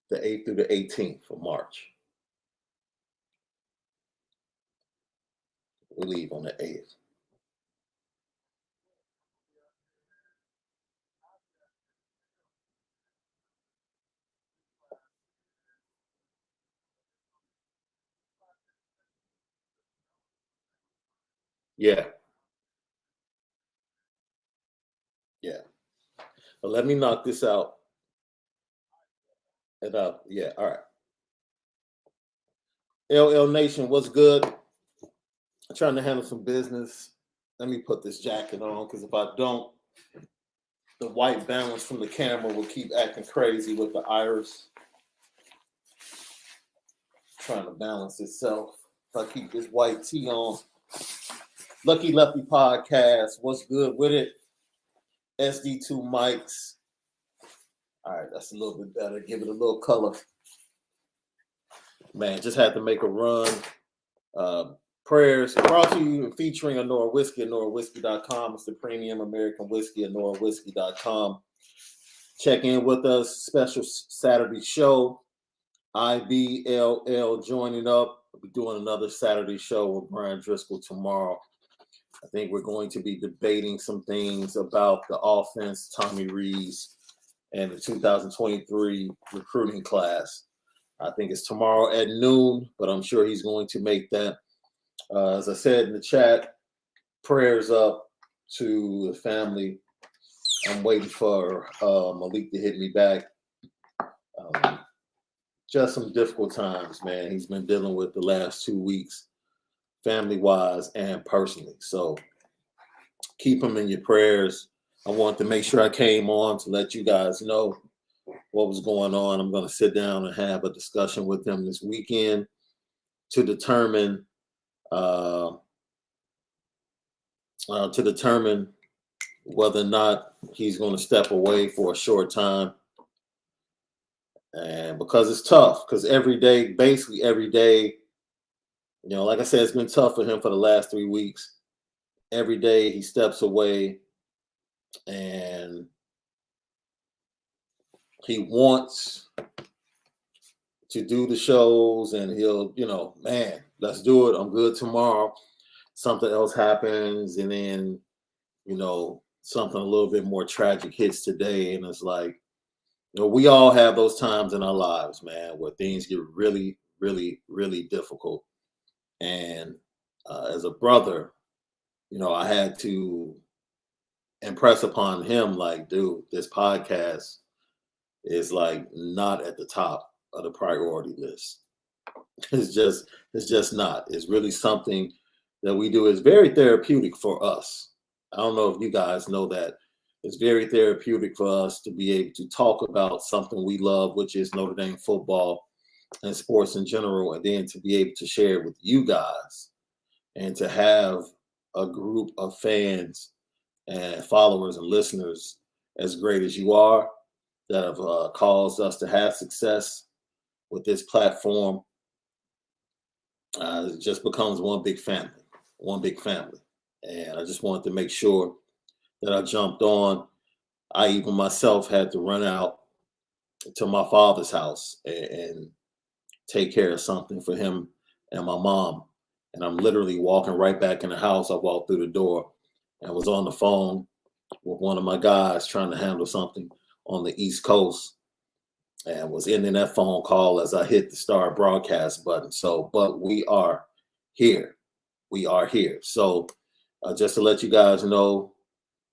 the 8th through the 18th of March. We leave on the 8th. Yeah. Yeah. But let me knock this out. And yeah, all right. LL Nation, what's good? I'm trying to handle some business. Let me put this jacket on because if I don't, the white balance from the camera will keep acting crazy with the iris. Trying to balance itself. If I keep this white tee on. Lucky Lefty Podcast. What's good with it? SD2 mics. All right, that's a little bit better. Give it a little color. Man, just had to make a run. Prayers brought to you and featuring Onora Whisky, OnoraWhisky.com. It's the premium American whiskey, OnoraWhisky.com. Check in with us. Special Saturday show. IBLL joining up. We'll be doing another Saturday show with Brian Driscoll tomorrow. I think we're going to be debating some things about the offense, Tommy Rees, and the 2023 recruiting class. I think it's tomorrow at noon, but I'm sure he's going to make that. As I said in the chat, prayers up to the family. I'm waiting for Malik to hit me back. Just some difficult times, man. He's been dealing with the last 2 weeks, family-wise and personally. So keep him in your prayers. I want to make sure I came on to let you guys know what was going on. I'm going to sit down and have a discussion with him this weekend to determine whether or not he's going to step away for a short time. And because it's tough, because basically every day, like I said, it's been tough for him for the last 3 weeks. Every day he steps away and he wants to do the shows and he'll, man, let's do it. I'm good tomorrow. Something else happens and then, something a little bit more tragic hits today. And it's like, we all have those times in our lives, man, where things get really, really, really difficult. And as a brother, I had to impress upon him, like, dude, this podcast is like not at the top of the priority list. It's just not. It's really something that we do. It's very therapeutic for us. I don't know if you guys know that. It's very therapeutic for us to be able to talk about something we love, which is Notre Dame football and sports in general, and then to be able to share it with you guys and to have a group of fans and followers and listeners as great as you are that have caused us to have success with this platform. It just becomes one big family. And I just wanted to make sure that I jumped on. I even myself had to run out to my father's house and take care of something for him and my mom. And I'm literally walking right back in the house. I walked through the door and was on the phone with one of my guys trying to handle something on the East Coast and was ending that phone call as I hit the start broadcast button. So, but we are here. We are here. So just to let you guys know,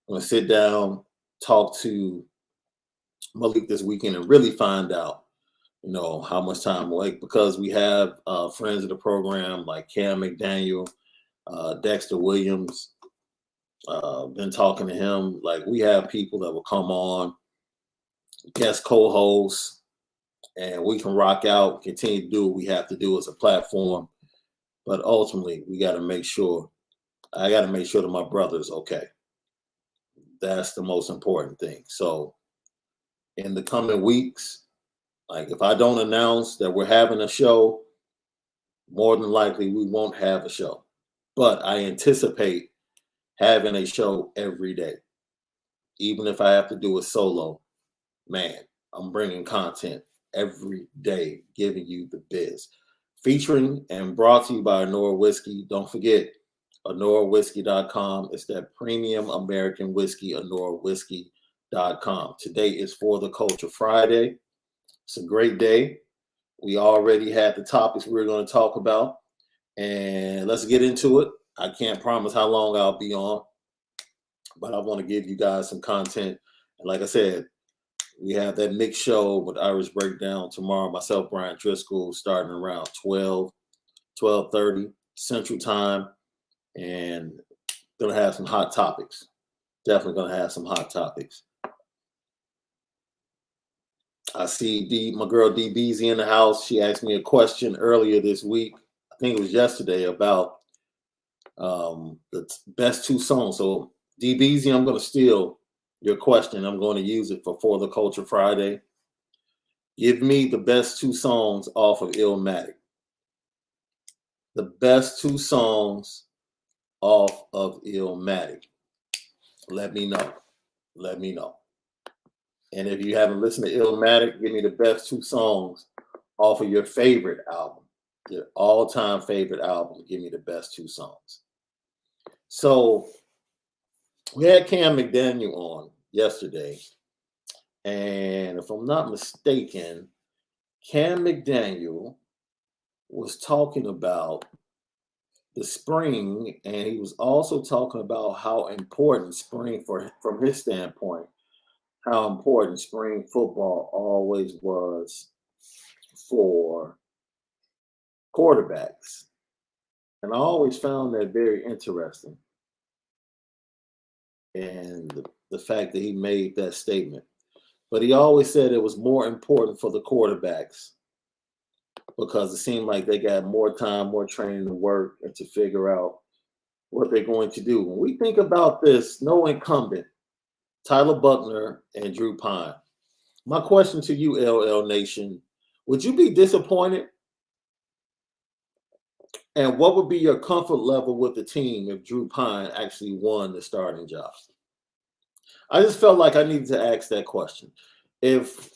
I'm going to sit down, talk to Malik this weekend and really find out, how much time, like, because we have friends of the program like Cam McDaniel, Dexter Williams, been talking to him. Like, we have people that will come on, guest co-hosts, and we can rock out, continue to do what we have to do as a platform. But ultimately, I got to make sure that my brother's okay. That's the most important thing. So in the coming weeks, like if I don't announce that we're having a show, more than likely we won't have a show. But I anticipate having a show every day. Even if I have to do it solo, man, I'm bringing content every day, giving you the biz. Featuring and brought to you by Onora Whisky. Don't forget, OnoraWhisky.com. It's that premium American whiskey, OnoraWhisky.com. Today is For the Culture Friday. It's a great day. We already had the topics we were going to talk about, and let's get into it. I can't promise how long I'll be on, but I want to give you guys some content. And like I said, we have that mixed show with Irish Breakdown tomorrow. Myself, Brian Driscoll, starting around 12:30 Central Time, and going to have some hot topics. Definitely going to have some hot topics. I see my girl D Beezy in the house. She asked me a question earlier this week. I think it was yesterday about the best two songs. So D Beezy, I'm going to steal your question. I'm going to use it for the Culture Friday. Give me the best two songs off of Illmatic. The best two songs off of Illmatic. Let me know. Let me know. And if you haven't listened to Illmatic, give me the best two songs off of your favorite album, your all-time favorite album. Give me the best two songs. So we had Cam McDaniel on yesterday. And if I'm not mistaken, Cam McDaniel was talking about the spring, and he was also talking about how important spring, from his standpoint, how important spring football always was for quarterbacks. And I always found that very interesting. And the fact that he made that statement. But he always said it was more important for the quarterbacks because it seemed like they got more time, more training to work and to figure out what they're going to do. When we think about this, no incumbent, Tyler Buckner and Drew Pine. My question to you, LL Nation, would you be disappointed? And what would be your comfort level with the team if Drew Pine actually won the starting job? I just felt like I needed to ask that question. If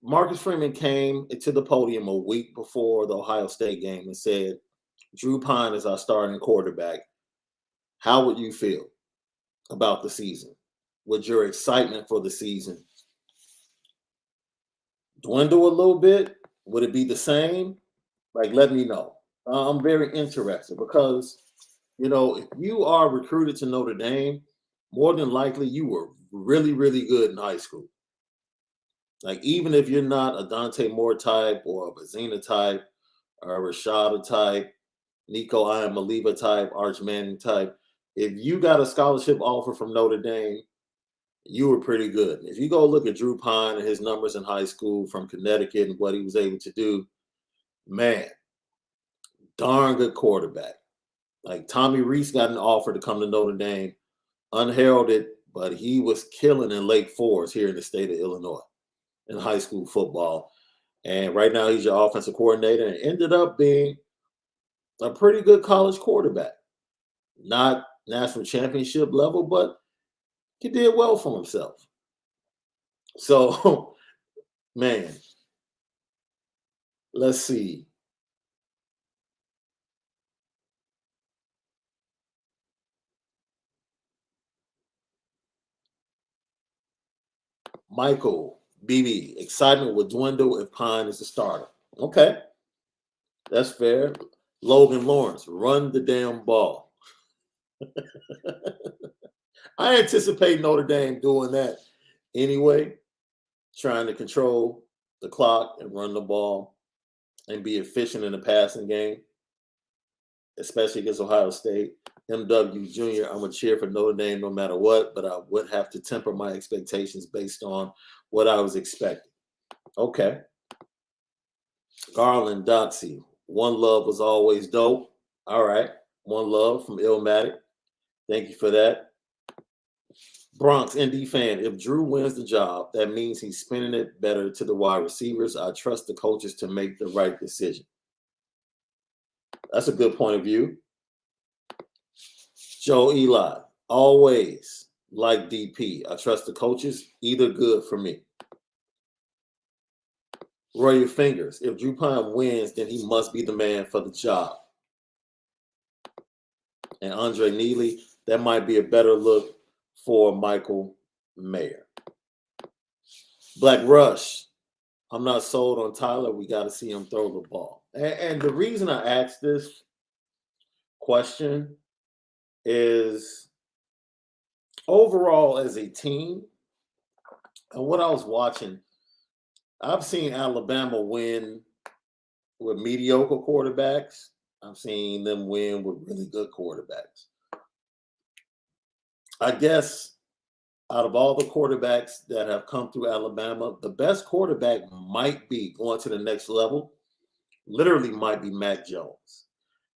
Marcus Freeman came to the podium a week before the Ohio State game and said, Drew Pine is our starting quarterback, how would you feel about the season? Would your excitement for the season dwindle a little bit? Would it be the same? Like, let me know. I'm very interested because, if you are recruited to Notre Dame, more than likely you were really, really good in high school. Like, even if you're not a Dante Moore type or a Bazina type or a Rashada type, Nico Iamaleava type, Arch Manning type, if you got a scholarship offer from Notre Dame, you were pretty good. If you go look at Drew Pine and his numbers in high school from Connecticut and what he was able to do, man, darn good quarterback. Like Tommy Reese got an offer to come to Notre Dame, unheralded, but he was killing in Lake Forest here in the state of Illinois in high school football. And right now he's your offensive coordinator and ended up being a pretty good college quarterback. Not national championship level, but he did well for himself. So, man, let's see. Michael, BB, excitement would dwindle if Pine is the starter. Okay, that's fair. Logan Lawrence, run the damn ball. I anticipate Notre Dame doing that anyway, trying to control the clock and run the ball and be efficient in the passing game, especially against Ohio State. MW Jr., I'm going to cheer for Notre Dame no matter what, but I would have to temper my expectations based on what I was expecting. Okay. Garland Doxy, One Love was always dope. All right. One Love from Illmatic. Thank you for that. Bronx ND fan, if Drew wins the job, that means he's spinning it better to the wide receivers. I trust the coaches to make the right decision. That's a good point of view. Joe Eli, always like DP. I trust the coaches, either good for me. roll your fingers. If Drew Pine wins, then he must be the man for the job. And Andre Neely, that might be a better look for Michael Mayer. Black Rush, I'm not sold on Tyler. We got to see him throw the ball. And the reason I asked this question is overall as a team, and what I was watching, I've seen Alabama win with mediocre quarterbacks. I've seen them win with really good quarterbacks. I guess out of all the quarterbacks that have come through Alabama, the best quarterback might be going to the next level, literally might be Mac Jones.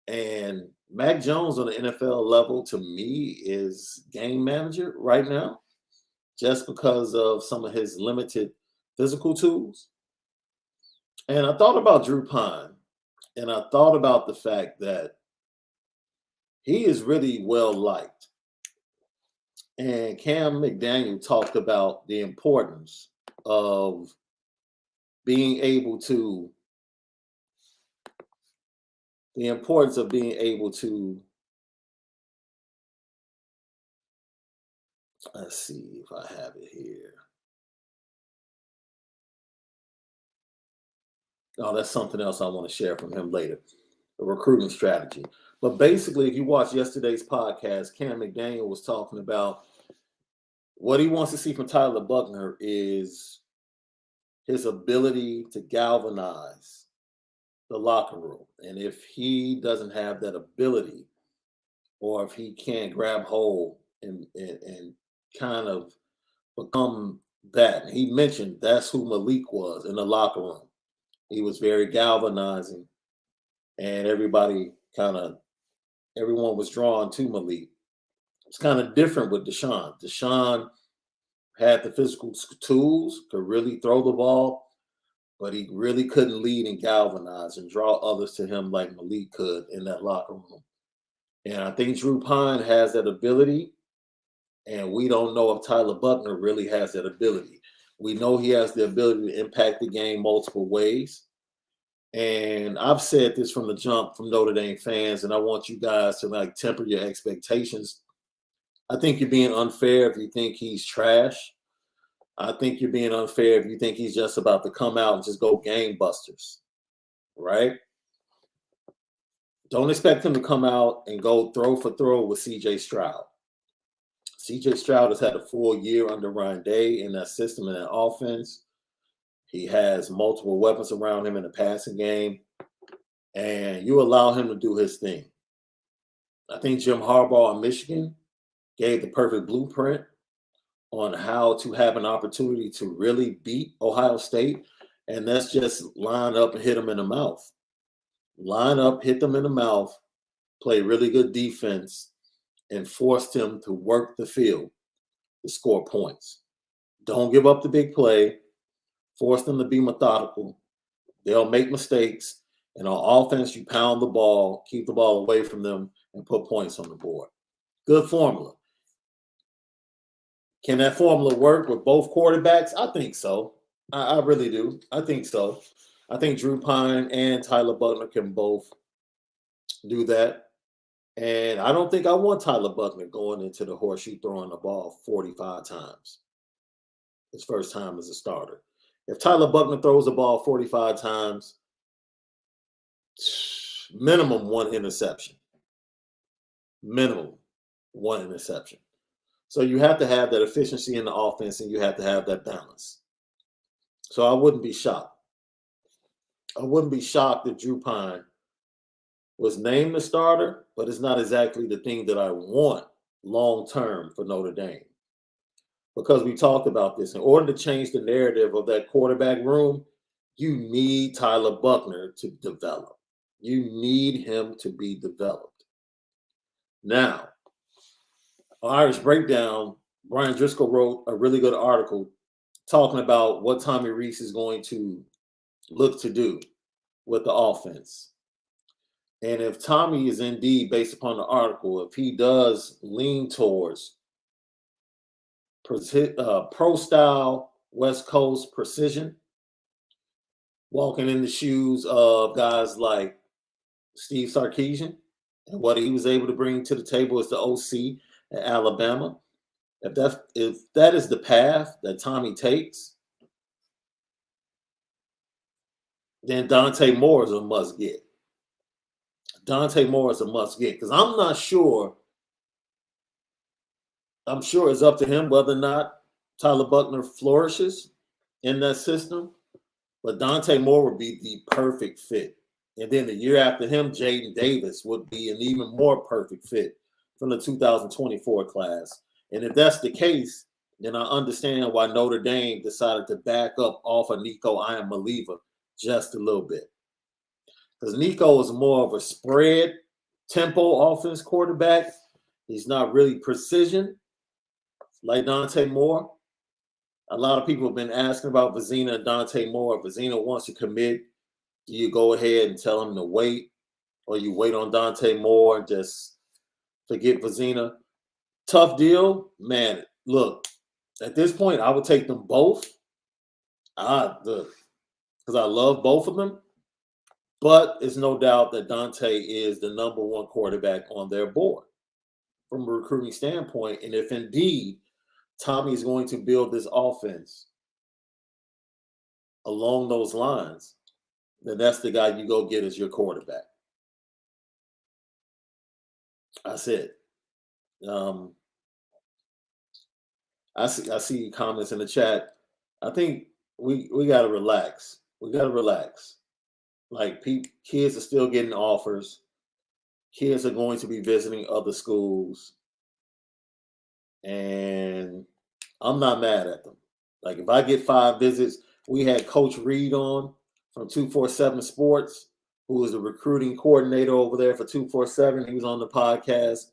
And Mac Jones on the NFL level, to me, is game manager right now, just because of some of his limited physical tools. And I thought about Drew Pine, and I thought about the fact that he is really well liked. And Cam McDaniel talked about the importance of being able to let's see if I have it here. Oh, that's something else I want to share from him later, a recruiting strategy. But basically, if you watch yesterday's podcast, Cam McDaniel was talking about what he wants to see from Tyler Buckner is his ability to galvanize the locker room. And if he doesn't have that ability, or if he can't grab hold and kind of become that, and he mentioned that's who Malik was in the locker room. He was very galvanizing, and everyone was drawn to Malik. It's kind of different with Deshaun. Deshaun had the physical tools, could really throw the ball, but he really couldn't lead and galvanize and draw others to him like Malik could in that locker room. And I think Drew Pine has that ability, and we don't know if Tyler Buckner really has that ability. We know he has the ability to impact the game multiple ways. And I've said this from the jump from Notre Dame fans, and I want you guys to temper your expectations. I think you're being unfair if you think he's trash. I think you're being unfair if you think he's just about to come out and just go game busters, right? Don't expect him to come out and go throw for throw with C.J. Stroud. C.J. Stroud has had a full year under Ryan Day in that system and that offense. He has multiple weapons around him in the passing game, and you allow him to do his thing. I think Jim Harbaugh in Michigan gave the perfect blueprint on how to have an opportunity to really beat Ohio State, and that's just line up and hit them in the mouth. Line up, hit them in the mouth, play really good defense, and force them to work the field to score points. Don't give up the big play. Force them to be methodical. They'll make mistakes. And on offense, you pound the ball, keep the ball away from them, and put points on the board. Good formula. Can that formula work with both quarterbacks? I think so. I really do. I think so. I think Drew Pine and Tyler Buckner can both do that. And I don't think I want Tyler Buckner going into the horseshoe throwing the ball 45 times. His first time as a starter. If Tyler Buckner throws the ball 45 times, minimum one interception. Minimum one interception. So you have to have that efficiency in the offense, and you have to have that balance. So I wouldn't be shocked. I wouldn't be shocked if Drew Pine was named the starter, but it's not exactly the thing that I want long-term for Notre Dame. Because we talked about this. In order to change the narrative of that quarterback room, you need Tyler Buckner to develop. You need him to be developed. Now, Irish Breakdown, Brian Driscoll wrote a really good article talking about what Tommy Rees is going to look to do with the offense. And if Tommy is indeed, based upon the article, if he does lean towards pro-style West Coast precision, walking in the shoes of guys like Steve Sarkisian and what he was able to bring to the table as the OC at Alabama. If that is the path that Tommy takes, then Dante Moore is a must get. Dante Moore is a must get because I'm not sure. I'm sure it's up to him whether or not Tyler Buckner flourishes in that system. But Dante Moore would be the perfect fit. And then the year after him, Jaden Davis would be an even more perfect fit from the 2024 class. And if that's the case, then I understand why Notre Dame decided to back up off of Nico Iamaleava just a little bit. Because Nico is more of a spread tempo offense quarterback. He's not really precision like Dante Moore. A lot of people have been asking about Vizina and Dante Moore. If Vizina wants to commit, do you go ahead and tell him to wait? Or you wait on Dante Moore and just forget Vizina? Tough deal. Man, look, at this point, I would take them both. Because I love both of them. But it's no doubt that Dante is the number one quarterback on their board from a recruiting standpoint. And if indeed Tommy is going to build this offense along those lines, then that's the guy you go get as your quarterback. That's it. I see comments in the chat. I think we got to relax. We got to relax. Like kids are still getting offers. Kids are going to be visiting other schools. And I'm not mad at them. Like if I get 5 visits, we had Coach Reed on from 247 Sports, who is the recruiting coordinator over there for 247. He was on the podcast,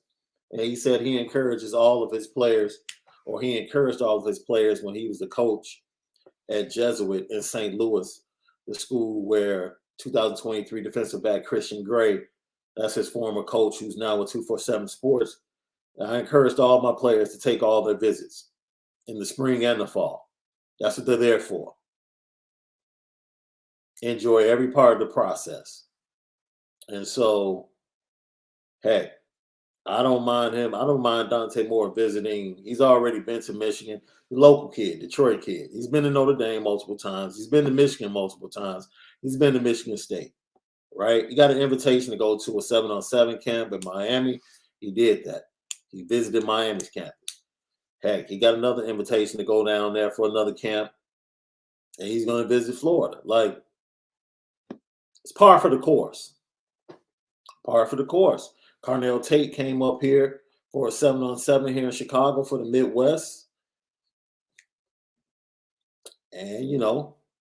and he said he encourages all of his players, or he encouraged all of his players when he was the coach at Jesuit in St. Louis, the school where 2023 defensive back Christian Gray, that's his former coach who's now with 247 Sports. And I encouraged all my players to take all their visits in the spring and the fall. That's what they're there for. Enjoy every part of the process. And so, hey, I don't mind him. I don't mind Dante Moore visiting. He's already been to Michigan. The local kid, Detroit kid. He's been to Notre Dame multiple times. He's been to Michigan multiple times. He's been to Michigan State, right? He got an invitation to go to a 7-on-7 camp in Miami. He did that. He visited Miami's campus. Heck, he got another invitation to go down there for another camp, and he's going to visit Florida. Like, it's par for the course. Par for the course. Carnell Tate came up here for a 7-on-7 here in Chicago for the Midwest. And,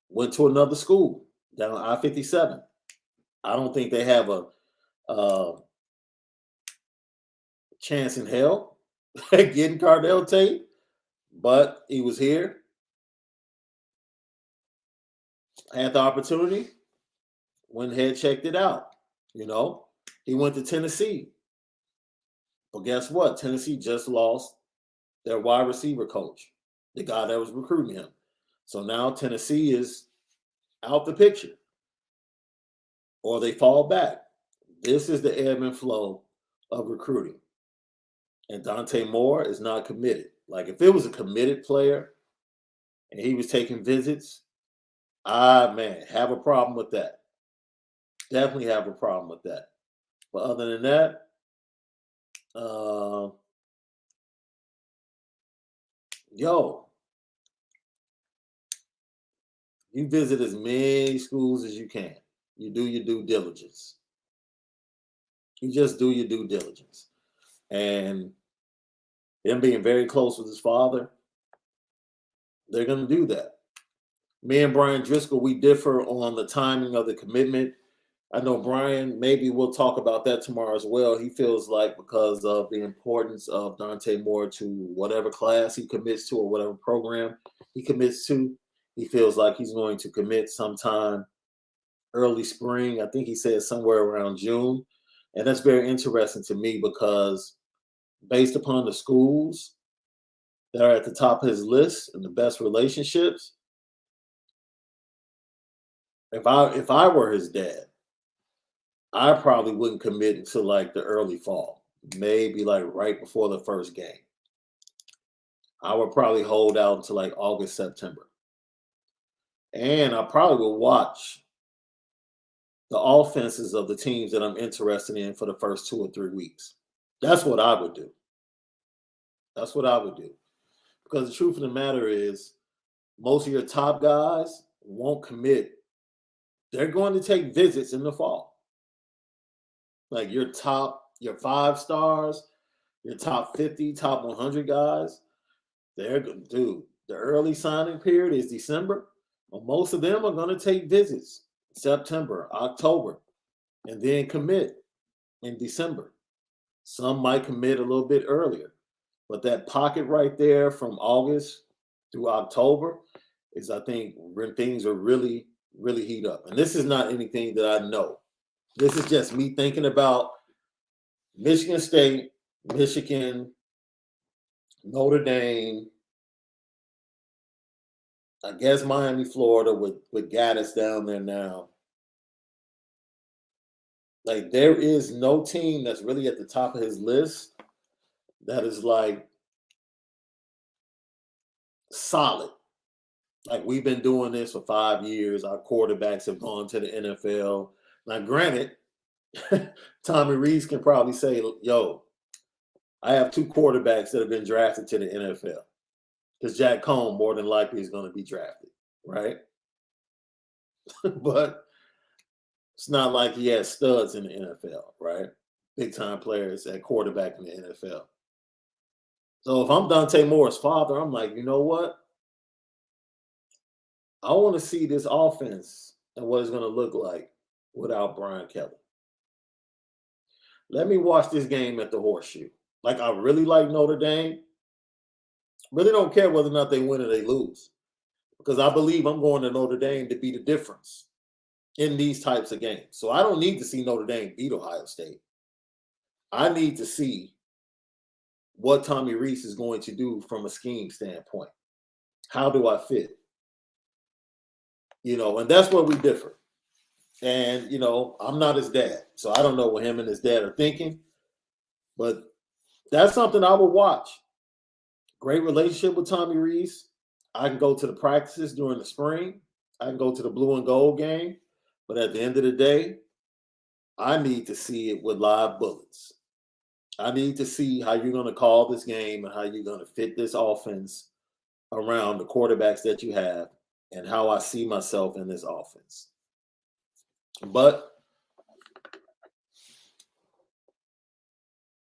went to another school down I-57. I don't think they have a chance in hell at getting Carnell Tate, but he was here, had the opportunity, went ahead, checked it out. He went to Tennessee. But guess what? Tennessee just lost their wide receiver coach, the guy that was recruiting him. So now Tennessee is out the picture, or they fall back. This is the ebb and flow of recruiting. And Dante Moore is not committed. Like if it was a committed player and he was taking visits, have a problem with that. Definitely have a problem with that. But other than that, you visit as many schools as you can. You do your due diligence. You just do your due diligence. And him being very close with his father, they're going to do that. Me and Brian Driscoll, we differ on the timing of the commitment. I know Brian, maybe we'll talk about that tomorrow as well. He feels like because of the importance of Dante Moore to whatever class he commits to or whatever program he commits to, he feels like he's going to commit sometime early spring. I think he said somewhere around June. And that's very interesting to me because based upon the schools that are at the top of his list and the best relationships, if I were his dad, I probably wouldn't commit until like the early fall, maybe like right before the first game. I would probably hold out until like August, September. And I probably would watch the offenses of the teams that I'm interested in for the first 2 or 3 weeks. That's what I would do. That's what I would do. Because the truth of the matter is, most of your top guys won't commit. They're going to take visits in the fall. Like your 5 stars, your top 50, top 100 guys, the early signing period is December. Well, most of them are going to take visits September, October, and then commit in December. Some might commit a little bit earlier. But that pocket right there from August through October is, I think, when things are really, really heat up. And this is not anything that I know. This is just me thinking about Michigan State, Michigan, Notre Dame, I guess Miami, Florida with Gaddis down there now. Like, there is no team that's really at the top of his list that is like solid. Like, we've been doing this for 5 years. Our quarterbacks have gone to the NFL. Now, granted, Tommy Rees can probably say, yo, I have 2 quarterbacks that have been drafted to the NFL. Because Jack Cohn more than likely is going to be drafted, right? But it's not like he has studs in the NFL, right? Big-time players at quarterback in the NFL. So if I'm Dante Moore's father, I'm like, you know what? I want to see this offense and what it's going to look like without Brian Kelly. Let me watch this game at the Horseshoe. Like, I really like Notre Dame. Really don't care whether or not they win or they lose, because I believe I'm going to Notre Dame to be the difference in these types of games. So I don't need to see Notre Dame beat Ohio State. I need to see what Tommy Rees is going to do from a scheme standpoint. How do I fit? And that's where we differ. And, I'm not his dad, so I don't know what him and his dad are thinking. But that's something I would watch. Great relationship with Tommy Rees. I can go to the practices during the spring. I can go to the blue and gold game. But at the end of the day, I need to see it with live bullets. I need to see how you're going to call this game and how you're going to fit this offense around the quarterbacks that you have and how I see myself in this offense. But,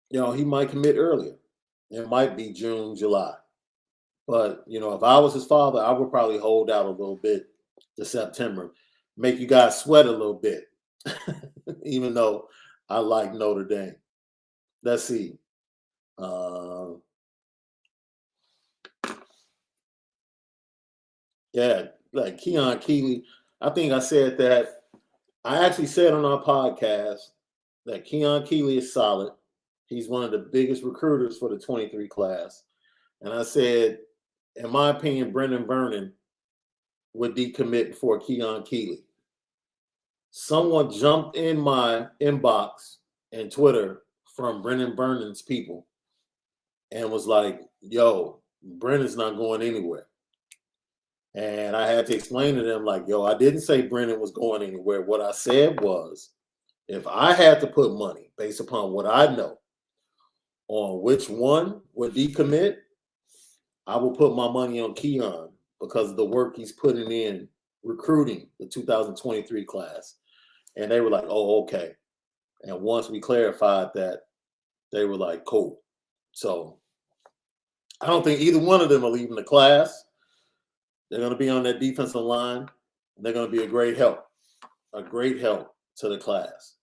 he might commit earlier. It might be June, July. But, if I was his father, I would probably hold out a little bit to September, make you guys sweat a little bit, even though I like Notre Dame. Let's see. Like Keon Keeley. I think I said that. I actually said on our podcast that Keon Keeley is solid. He's one of the biggest recruiters for the 23 class. And I said, in my opinion, Brendan Vernon would decommit before Keon Keeley. Someone jumped in my inbox and Twitter from Brendan Vernon's people and was like, yo, Brendan's not going anywhere. And I had to explain to them, like, yo, I didn't say Brendan was going anywhere. What I said was, if I had to put money based upon what I know on which one would decommit, I will put my money on Keon because of the work he's putting in recruiting the 2023 class. And they were like, oh, okay. And once we clarified that, they were like, cool. So I don't think either one of them are leaving the class. They're going to be on that defensive line. And they're going to be a great help to the class.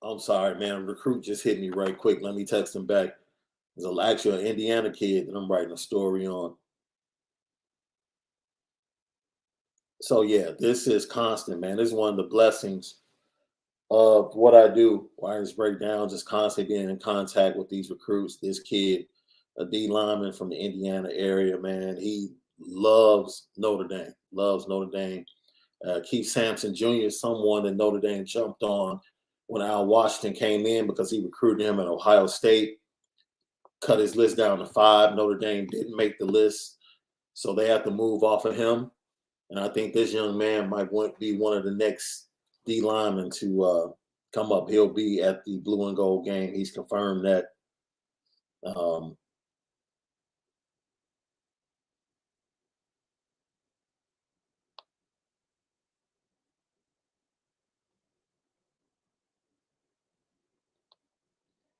I'm sorry, man. A recruit just hit me right quick. Let me text him back. There's actually an Indiana kid that I'm writing a story on. So, yeah, this is constant, man. This is one of the blessings of what I do. Wires break down, just constantly being in contact with these recruits, this kid, a D lineman from the Indiana area, man. He loves Notre Dame, loves Notre Dame. Keith Sampson Jr. is someone that Notre Dame jumped on when Al Washington came in because he recruited him at Ohio State, cut his list down to 5. Notre Dame didn't make the list, so they have to move off of him. And I think this young man might be one of the next D linemen to come up. He'll be at the blue and gold game. He's confirmed that.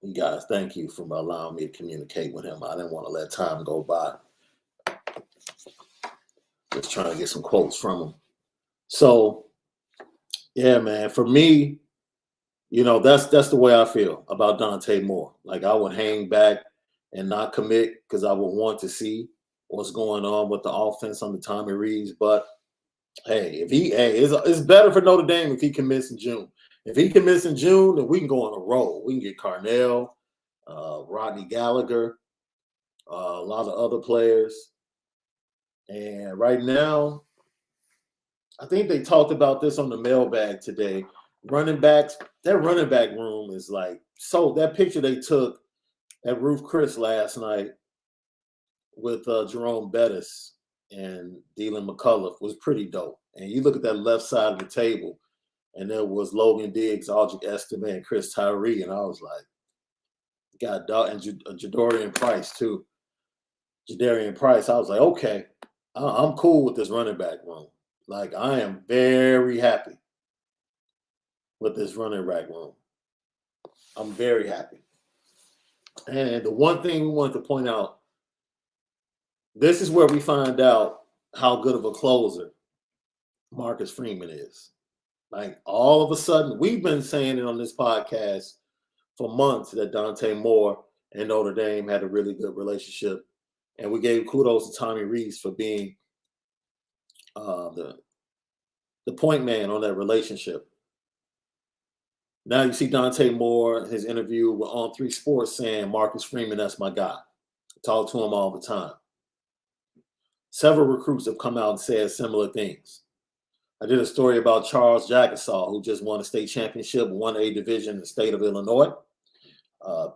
You guys, thank you for allowing me to communicate with him. I didn't want to let time go by. Just trying to get some quotes from him. So, yeah, man, for me, that's the way I feel about Dante Moore. Like, I would hang back and not commit because I would want to see what's going on with the offense under Tommy Rees. But hey, it's better for Notre Dame if he commits in June. If he commits in June, then we can go on a roll. We can get Carnell, Rodney Gallagher, a lot of other players. And right now, I think they talked about this on the mailbag today. Running backs, that running back room is like, so that picture they took at Roof Chris last night with Jerome Bettis and Dylan McCullough was pretty dope. And you look at that left side of the table, and there was Logan Diggs, Aldrich Estime, and Chris Tyree, and I was like, God, and Jadarian Price too. Jadarian Price, I was like, okay, I'm cool with this running back room. Like, I am very happy with this running back room. I'm very happy. And the one thing we wanted to point out, this is where we find out how good of a closer Marcus Freeman is. Like, all of a sudden, we've been saying it on this podcast for months that Dante Moore and Notre Dame had a really good relationship. And we gave kudos to Tommy Rees for being the point man on that relationship. Now you see Dante Moore, his interview with On 3 Sports, saying, Marcus Freeman, that's my guy. I talk to him all the time. Several recruits have come out and said similar things. I did a story about Charles Jagasaw, who just won a state championship, 1A division in the state of Illinois,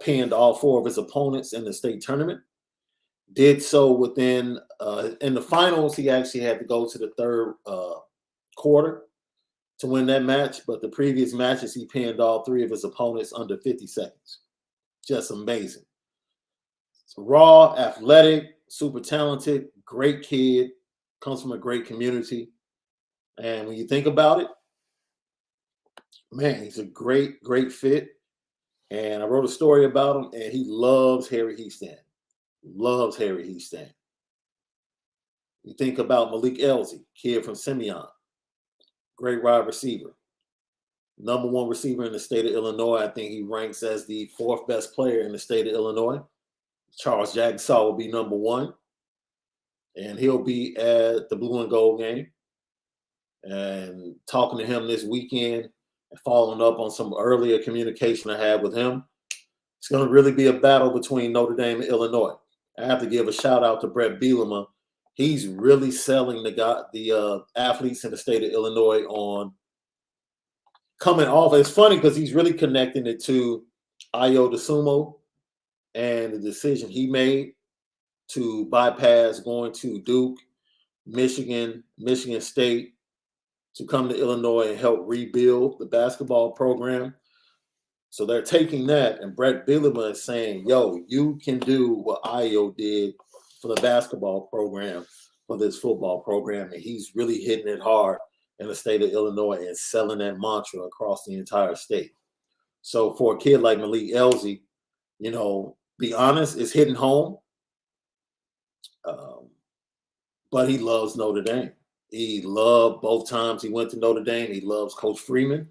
pinned all 4 of his opponents in the state tournament. Did so within, in the finals, he actually had to go to the third quarter to win that match. But the previous matches, he pinned all 3 of his opponents under 50 seconds. Just amazing. Raw, athletic, super talented, great kid, comes from a great community. And when you think about it, man, he's a great, great fit. And I wrote a story about him, and he loves Harry Heastand. Loves Harry Heastand. You think about Malik Elsie, kid from Simeon. Great wide receiver. Number 1 receiver in the state of Illinois. I think he ranks as the 4th best player in the state of Illinois. Charles Jagasaw will be number 1. And he'll be at the blue and gold game. And talking to him this weekend and following up on some earlier communication I had with him, it's going to really be a battle between Notre Dame and Illinois. I have to give a shout out to Brett Bielema. He's really selling the athletes in the state of Illinois on coming off. It's funny because he's really connecting it to Ayo DeSumo and the decision he made to bypass going to Duke, Michigan State, to come to Illinois and help rebuild the basketball program. So they're taking that, and Brett Bielema is saying, yo, you can do what Ayo did for the basketball program, for this football program, and he's really hitting it hard in the state of Illinois and selling that mantra across the entire state. So for a kid like Malik Elsie, be honest, it's hitting home, but he loves Notre Dame. He loved both times he went to Notre Dame. He loves Coach Freeman.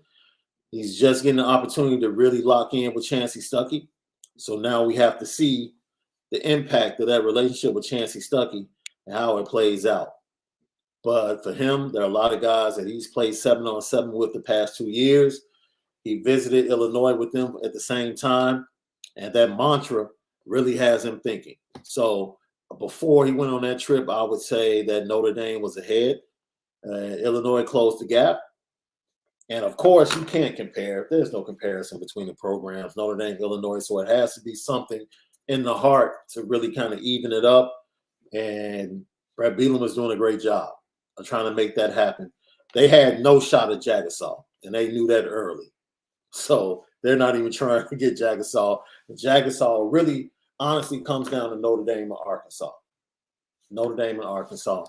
He's just getting the opportunity to really lock in with Chancey Stuckey. So now we have to see the impact of that relationship with Chancey Stuckey and how it plays out. But for him, there are a lot of guys that he's played 7-on-7 with the past 2 years. He visited Illinois with them at the same time. And that mantra really has him thinking. So before he went on that trip, I would say that Notre Dame was ahead. Illinois closed the gap. And of course, you can't compare. There's no comparison between the programs, Notre Dame, Illinois. So it has to be something in the heart to really kind of even it up. And Brett Bielema was doing a great job of trying to make that happen. They had no shot at Jagasaw, and they knew that early. So they're not even trying to get Jagasaw. Jagasaw really, honestly, comes down to Notre Dame or Arkansas. Notre Dame and Arkansas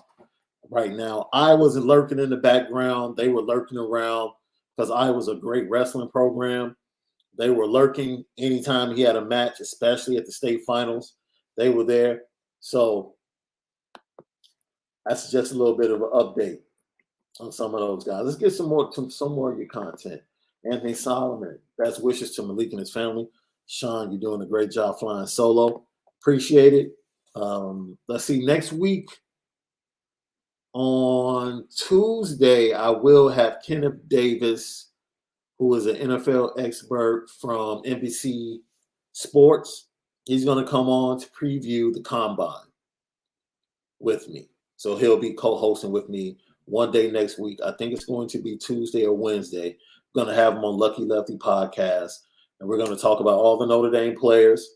right now. Iowa's lurking in the background. They were lurking around because Iowa's a great wrestling program. They were lurking anytime he had a match, especially at the state finals. They were there. So that's just a little bit of an update on some of those guys. Let's get some more of your content. Anthony Solomon, best wishes to Malik and his family. Shaun, you're doing a great job flying solo. Appreciate it. Let's see. Next week on Tuesday, I will have Kenneth Davis, who is an NFL expert from NBC Sports. He's going to come on to preview the combine with me. So he'll be co-hosting with me one day next week. I think it's going to be Tuesday or Wednesday. I'm going to have him on Lefty Podcast, and we're going to talk about all the Notre Dame players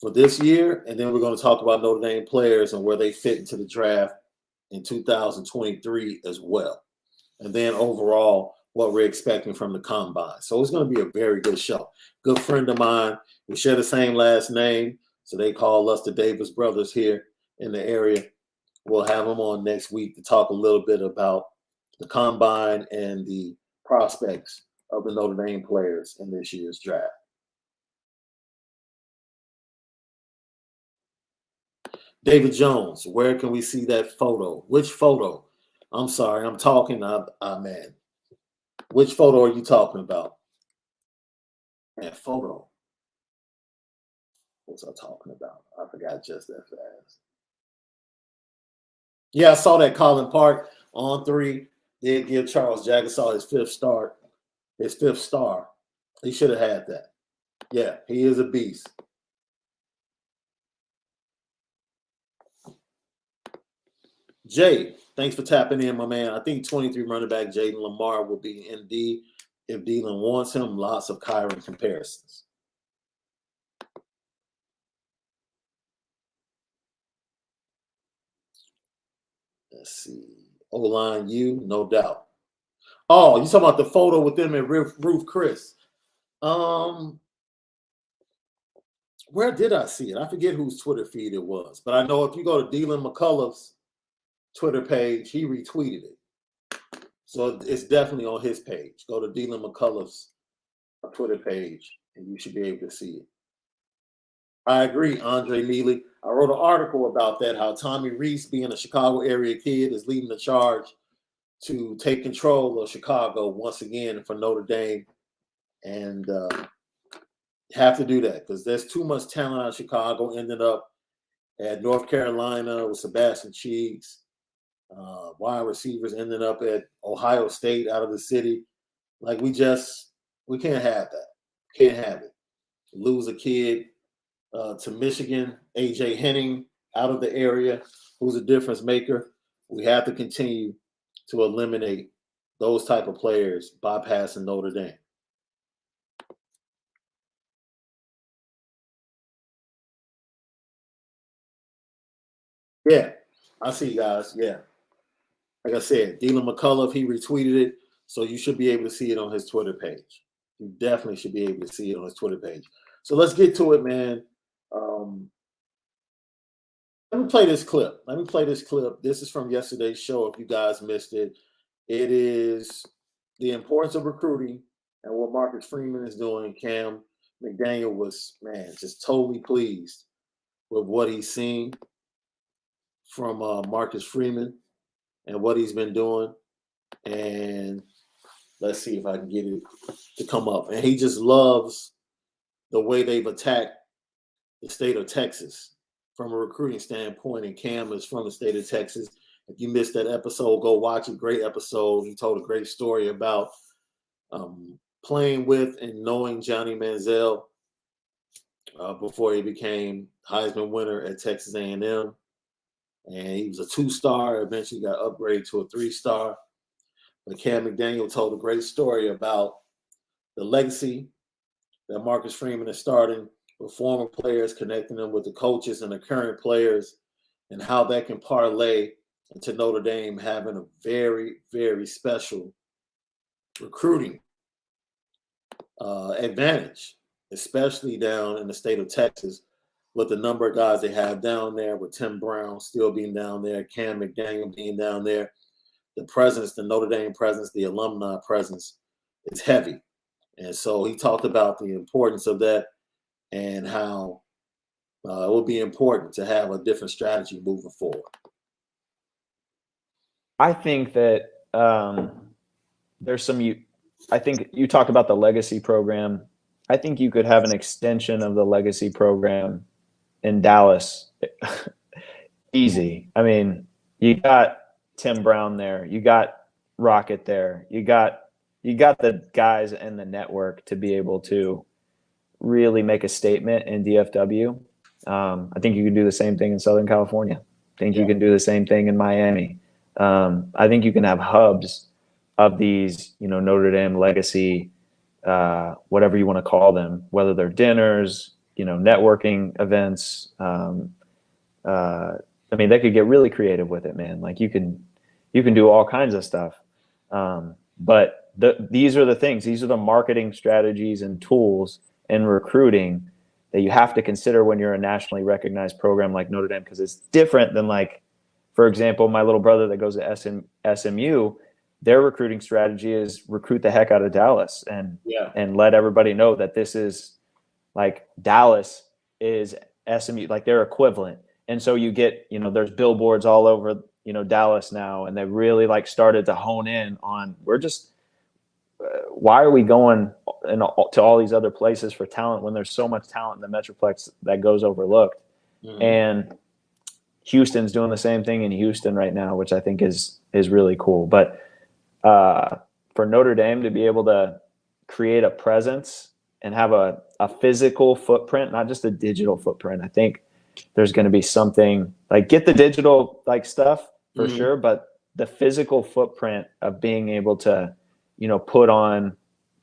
for this year, and then we're going to talk about Notre Dame players and where they fit into the draft in 2023 as well. And then overall, what we're expecting from the combine. So it's going to be a very good show. Good friend of mine. We share the same last name, so they call us the Davis brothers here in the area. We'll have them on next week to talk a little bit about the combine and the prospects of the Notre Dame players in this year's draft. David Jones, where can we see that photo? Which photo? I'm sorry, I'm talking. Man. Which photo are you talking about? That photo. What was I talking about? I forgot just that fast. Yeah, I saw that Colin Park on 3 did give Charles Jagasaw his fifth star. He should have had that. Yeah, he is a beast. Jay, thanks for tapping in, my man. I think 23 running back Jaden Lamar will be in D if Dylan wants him. Lots of Kyron comparisons. Let's see. O-line U, no doubt. Oh, you talking about the photo with them and Ruth Chris. Where did I see it? I forget whose Twitter feed it was. But I know if you go to Dylan McCullough's Twitter page, he retweeted it. So it's definitely on his page. Go to Dylan McCullough's Twitter page, and you should be able to see it. I agree, Andre Neely. I wrote an article about that, how Tommy Reese, being a Chicago area kid, is leading the charge to take control of Chicago once again for Notre Dame. And have to do that because there's too much talent out of Chicago. Ended up at North Carolina with Sebastian Cheeks. Wide receivers ended up at Ohio State out of the city. Like we can't have that. Can't have it. Lose a kid to Michigan, AJ Henning out of the area, who's a difference maker. We have to continue to eliminate those type of players bypassing Notre Dame. Yeah, I see, guys. Yeah. Like I said, Dylan McCullough, he retweeted it, so you should be able to see it on his Twitter page. You definitely should be able to see it on his Twitter page. So let's get to it, man. Let me play this clip. This is from yesterday's show. If you guys missed it, it is the importance of recruiting and what Marcus Freeman is doing. Cam McDaniel was, man, just totally pleased with what he's seen from Marcus Freeman and what he's been doing. And let's see if I can get it to come up. And he just loves the way they've attacked the state of Texas from a recruiting standpoint. And Cam is from the state of Texas. If you missed that episode, go watch it. Great episode. He told a great story about playing with and knowing Johnny Manziel before he became Heisman winner at Texas A&M. And he was a 2-star, eventually got upgraded to a 3-star. But Cam McDaniel told a great story about the legacy that Marcus Freeman is starting with former players, connecting them with the coaches and the current players, and how that can parlay into Notre Dame having a very, very special recruiting advantage, especially down in the state of Texas, with the number of guys they have down there, with Tim Brown still being down there, Cam McDaniel being down there. The presence, the Notre Dame presence, the alumni presence is heavy. And so he talked about the importance of that and how it will be important to have a different strategy moving forward. I think that there's some I think you talked about the legacy program. I think you could have an extension of the legacy program in Dallas. Easy. I mean, you got Tim Brown there. You got Rocket there. You got the guys and the network to be able to really make a statement in DFW. I think you can do the same thing in Southern California. I think you can do the same thing in Miami. I think you can have hubs of these, Notre Dame legacy, whatever you want to call them, whether they're dinners, networking events. I mean, they could get really creative with it, man. Like you can do all kinds of stuff. But these are the things, these are the marketing strategies and tools and recruiting that you have to consider when you're a nationally recognized program like Notre Dame, because it's different than, like, for example, my little brother that goes to SMU, their recruiting strategy is recruit the heck out of Dallas and let everybody know that this is, like, Dallas is SMU, like their equivalent. And so you get, there's billboards all over, Dallas now, and they really, like, started to hone in on, why are we going to all these other places for talent when there's so much talent in the Metroplex that goes overlooked? Mm-hmm. And Houston's doing the same thing in Houston right now, which I think is really cool. But for Notre Dame to be able to create a presence and have a physical footprint, not just a digital footprint, I think there's going to be something, like, get the digital, like, stuff for mm-hmm. sure, but the physical footprint of being able to, put on,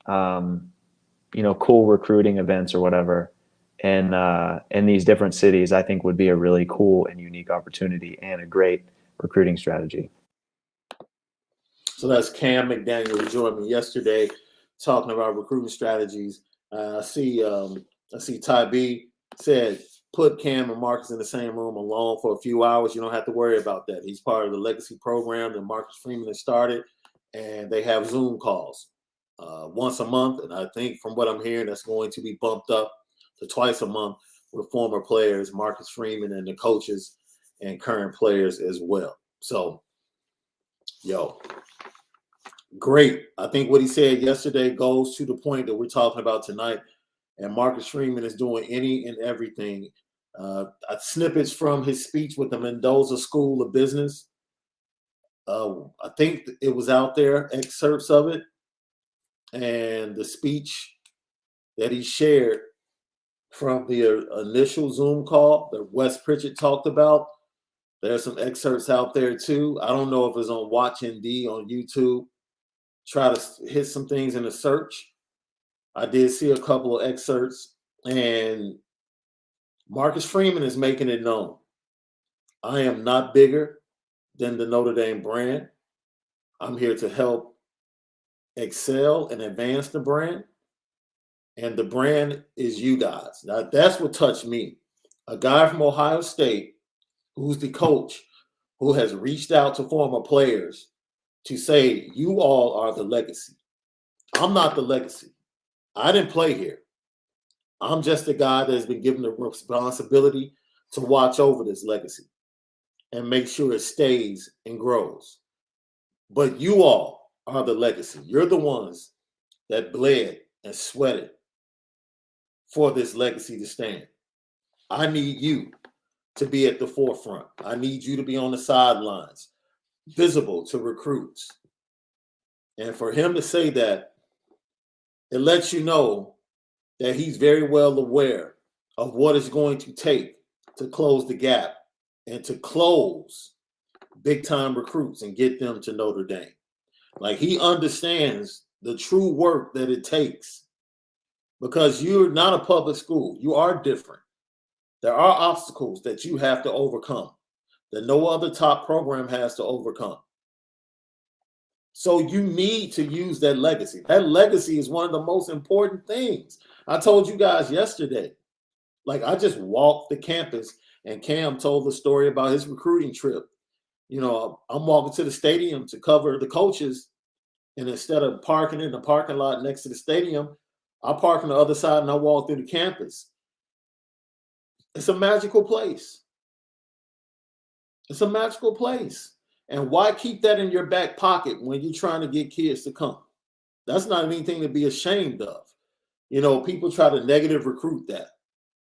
cool recruiting events or whatever, and in these different cities, I think would be a really cool and unique opportunity and a great recruiting strategy. So that's Cam McDaniel, who joined me yesterday talking about recruiting strategies. I see Ty B said, put Cam and Marcus in the same room alone for a few hours. You don't have to worry about that. He's part of the legacy program that Marcus Freeman has started, and they have Zoom calls once a month. And I think from what I'm hearing, that's going to be bumped up to twice a month with former players, Marcus Freeman, and the coaches and current players as well. So, great. I think what he said yesterday goes to the point that we're talking about tonight. And Marcus Freeman is doing any and everything. Snippets from his speech with the Mendoza School of Business. I think it was out there, excerpts of it. And the speech that he shared from the initial Zoom call that Wes Pritchett talked about, there's some excerpts out there too. I don't know if it's on WatchMD on YouTube. Try to hit some things in the search. I did see a couple of excerpts, and Marcus Freeman is making it known. I am not bigger than the Notre Dame brand. I'm here to help excel and advance the brand. And the brand is you guys. Now, that's what touched me. A guy from Ohio State who's the coach who has reached out to former players to say, you all are the legacy. I'm not the legacy. I didn't play here. I'm just the guy that has been given the responsibility to watch over this legacy and make sure it stays and grows. But you all are the legacy. You're the ones that bled and sweated for this legacy to stand. I need you to be at the forefront. I need you to be on the sidelines, visible to recruits. And for him to say that, it lets you know that he's very well aware of what it's going to take to close the gap and to close big-time recruits and get them to Notre Dame. Like, he understands the true work that it takes, because you're not a public school. You are different. There are obstacles that you have to overcome that no other top program has to overcome. So you need to use that legacy. That legacy is one of the most important things. I told you guys yesterday, like, I just walked the campus, and Cam told the story about his recruiting trip. You know, I'm walking to the stadium to cover the coaches, and instead of parking in the parking lot next to the stadium, I park on the other side and I walk through the campus. It's a magical place. It's a magical place. And why keep that in your back pocket when you're trying to get kids to come? That's not anything to be ashamed of. You know, people try to negative recruit that.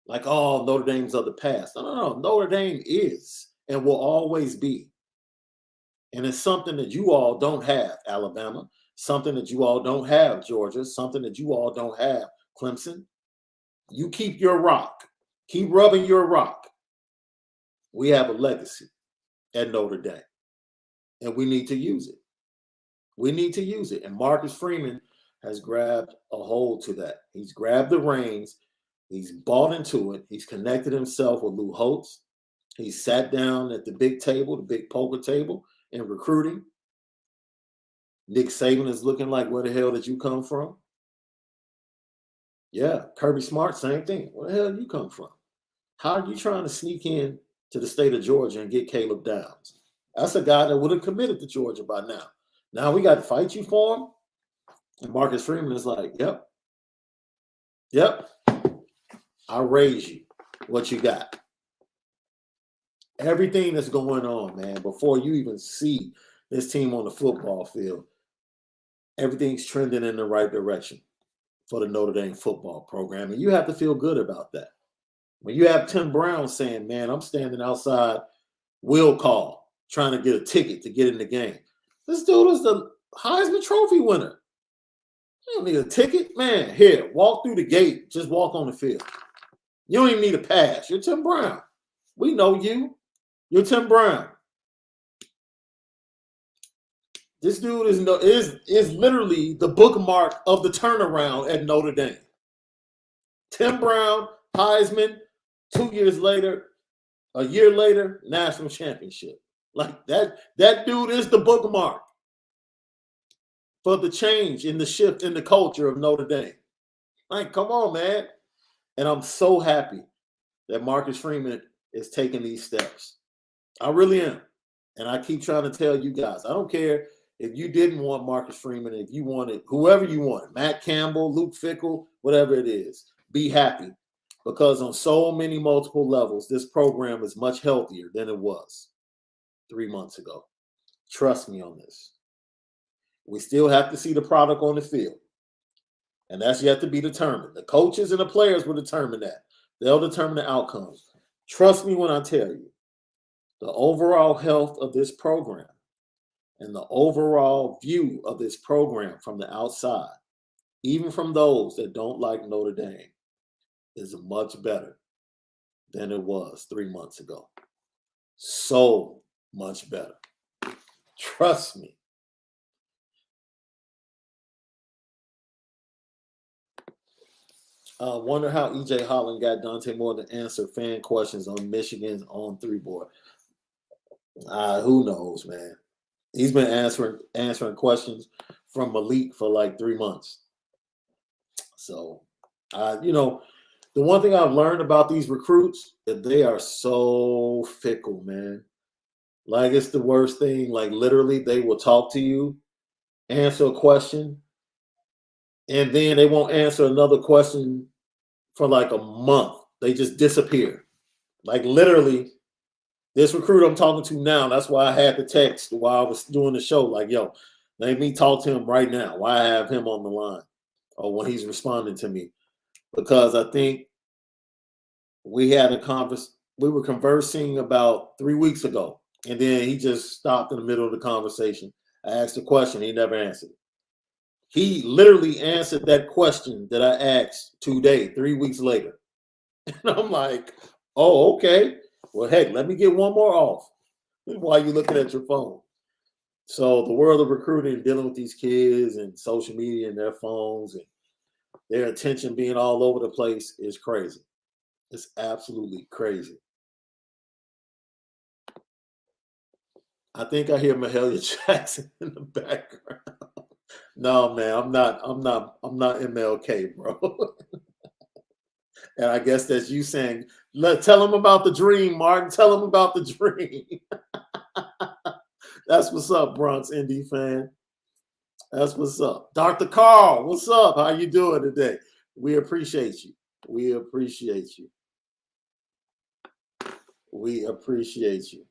Like, oh, Notre Dame's of the past. No. Notre Dame is and will always be. And it's something that you all don't have, Alabama. Something that you all don't have, Georgia. Something that you all don't have, Clemson. You keep your rock. Keep rubbing your rock. We have a legacy at Notre Dame, and we need to use it. We need to use it. And Marcus Freeman has grabbed a hold to that. He's grabbed the reins. He's bought into it. He's connected himself with Lou Holtz. He sat down at the big table, the big poker table, in recruiting. Nick Saban is looking like, where the hell did you come from? Yeah, Kirby Smart, same thing. Where the hell did you come from? How are you trying to sneak in to the state of Georgia and get Caleb Downs? That's a guy that would have committed to Georgia by now. Now we got to fight you for him? And Marcus Freeman is like, yep, I'll raise you. What you got? Everything that's going on, man, before you even see this team on the football field, everything's trending in the right direction for the Notre Dame football program. And you have to feel good about that. When you have Tim Brown saying, man, I'm standing outside will call, trying to get a ticket to get in the game. This dude is the Heisman Trophy winner. You don't need a ticket. Man, here, walk through the gate. Just walk on the field. You don't even need a pass. You're Tim Brown. We know you. You're Tim Brown. This dude is literally the bookmark of the turnaround at Notre Dame. Tim Brown, Heisman, 2 years later, a year later, national championship. Like that dude is the bookmark for the change in the shift in the culture of Notre Dame. Like, come on, man. And I'm so happy that Marcus Freeman is taking these steps. I really am. And I keep trying to tell you guys, I don't care if you didn't want Marcus Freeman, if you wanted whoever you wanted, Matt Campbell, Luke Fickell, whatever it is, be happy. Because on so many multiple levels, this program is much healthier than it was 3 months ago. Trust me on this. We still have to see the product on the field. And that's yet to be determined. The coaches and the players will determine that. They'll determine the outcomes. Trust me when I tell you, the overall health of this program and the overall view of this program from the outside, even from those that don't like Notre Dame, is much better than it was 3 months ago. So much better. Trust me. Wonder how EJ Holland got Dante Moore to answer fan questions on Michigan's on 3 board. Who knows, man? He's been answering questions from Malik for like 3 months. So, the one thing I've learned about these recruits is they are so fickle, man. Like, it's the worst thing. Like, literally, they will talk to you, answer a question, and then they won't answer another question for like a month. They just disappear. Like, literally, this recruit I'm talking to now, that's why I had the text while I was doing the show. Like, yo, let me talk to him right now. Why I have him on the line or when he's responding to me. Because I think we were conversing about 3 weeks ago, and then he just stopped in the middle of the conversation. I asked a question. He never answered. He literally answered that question that I asked today, 3 weeks later. And I'm like, oh, okay. Well, heck, let me get one more off while you're looking at your phone. So the world of recruiting, dealing with these kids and social media and their phones and their attention being all over the place is crazy. It's absolutely crazy. I think I hear Mahalia Jackson in the background. No, man, I'm not MLK, bro. And I guess that's you saying, tell him about the dream, Martin. Tell him about the dream. That's what's up, Bronx Indy fan. That's what's up. Dr. Carl, what's up? How you doing today? We appreciate you. We appreciate you. We appreciate you.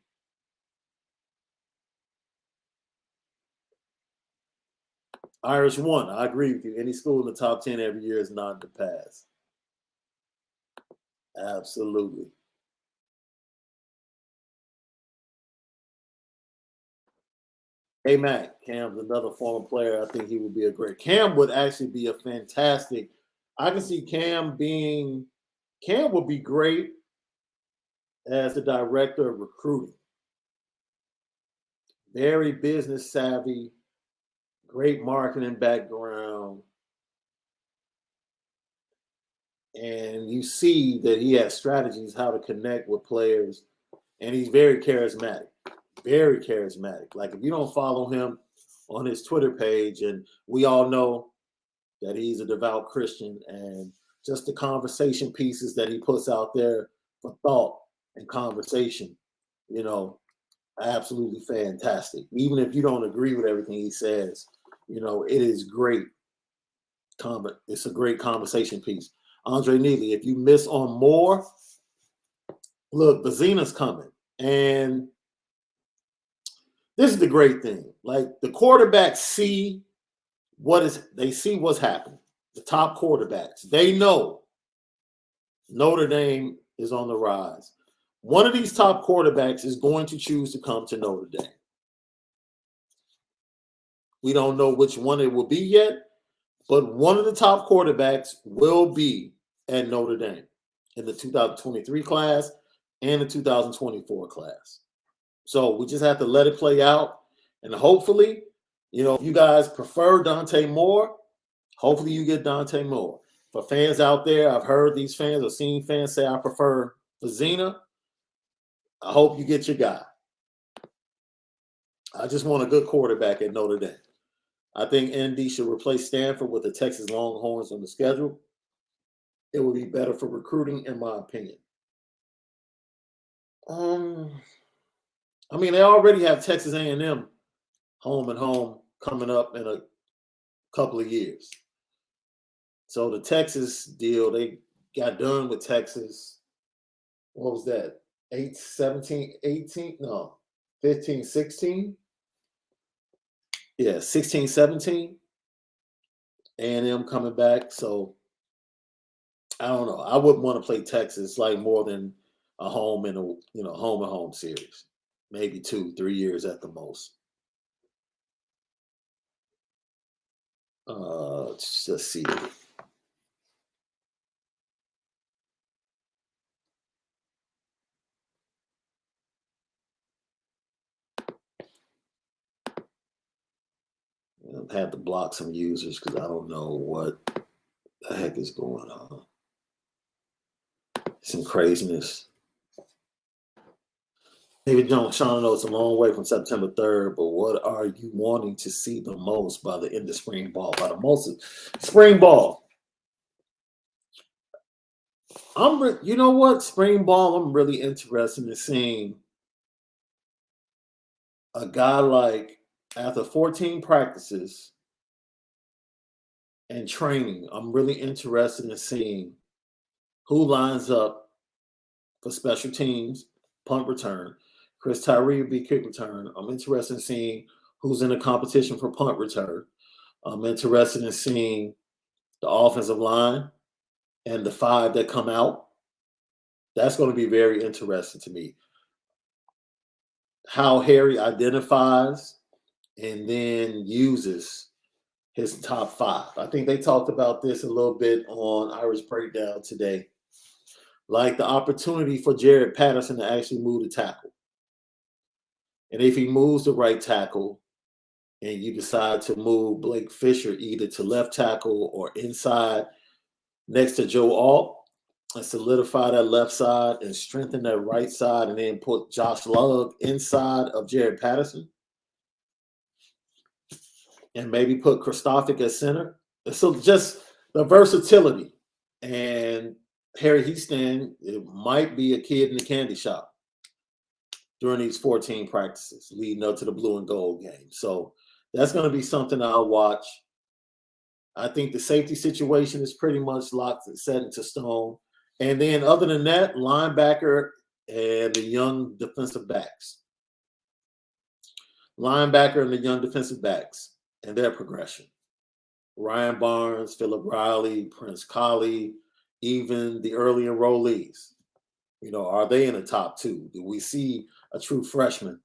Irish 1, I agree with you. Any school in the top 10 every year is not to pass. Absolutely. Hey, Mac, Cam's another former player. I think he would be a great. Cam would actually be a fantastic. I can see Cam would be great as the director of recruiting. Very business savvy, great marketing background. And you see that he has strategies how to connect with players. And he's very charismatic. Very charismatic. Like if you don't follow him on his Twitter page, and we all know that he's a devout Christian, and just the conversation pieces that he puts out there for thought and conversation, absolutely fantastic. Even if you don't agree with everything he says, it is great. It's a great conversation piece. Andre Neely, if you miss on more, look, Bazina's coming. And this is the great thing. Like the quarterbacks see what's happening. The top quarterbacks, they know Notre Dame is on the rise. One of these top quarterbacks is going to choose to come to Notre Dame. We don't know which one it will be yet, but one of the top quarterbacks will be at Notre Dame in the 2023 class and the 2024 class. So we just have to let it play out. And hopefully, if you guys prefer Dante Moore, hopefully you get Dante Moore. For fans out there, I've heard these fans or seen fans say, I prefer Fazina. I hope you get your guy. I just want a good quarterback at Notre Dame. I think ND should replace Stanford with the Texas Longhorns on the schedule. It would be better for recruiting, in my opinion. They already have Texas A&M home and home coming up in a couple of years. So the Texas deal, they got done with Texas. What was that? 15, 16? Yeah, 16, 17. A&M coming back. So I don't know. I wouldn't want to play Texas like more than a home and home and home series. Maybe 2-3 years at the most. Let's see. I've had to block some users because I don't know what the heck is going on. Some craziness. David Jones, Shaun, I know it's a long way from September 3rd, but what are you wanting to see the most by the end of spring ball? By the most of spring ball. You know what? Spring ball, I'm really interested in seeing a guy like after 14 practices and training, I'm really interested in seeing who lines up for special teams, punt return. Chris Tyree would be kick return. I'm interested in seeing who's in the competition for punt return. I'm interested in seeing the offensive line and the 5 that come out. That's going to be very interesting to me. How Harry identifies and then uses his top 5. I think they talked about this a little bit on Irish Breakdown today. like the opportunity for Jared Patterson to actually move the tackle. And if he moves the right tackle and you decide to move Blake Fisher either to left tackle or inside next to Joe Alt and solidify that left side and strengthen that right side and then put Josh Lugg inside of Jared Patterson and maybe put Kristofic at center. So just the versatility. And Harry Houston, it might be a kid in the candy shop during these 14 practices leading up to the blue and gold game. So that's going to be something I'll watch. I think the safety situation is pretty much locked and set into stone. And then other than that, linebacker and the young defensive backs. Linebacker and the young defensive backs and their progression. Ryan Barnes, Philip Riley, Prince Colley, even the early enrollees. Are they in the top two? Do we see a true freshman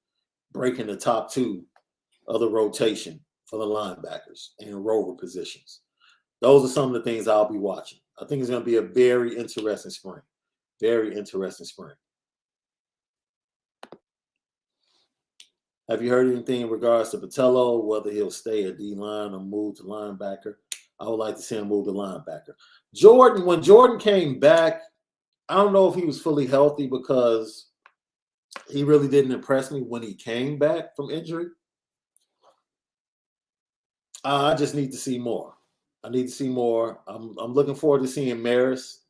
breaking the top two of the rotation for the linebackers and rover positions? Those are some of the things I'll be watching. I think it's going to be a very interesting spring. Very interesting spring. Have you heard anything in regards to Patello, whether he'll stay at D-line or move to linebacker? I would like to see him move to linebacker. Jordan, when Jordan came back, I don't know if he was fully healthy because he really didn't impress me when he came back from injury. I just need to see more. I need to see more. I'm looking forward to seeing Maris,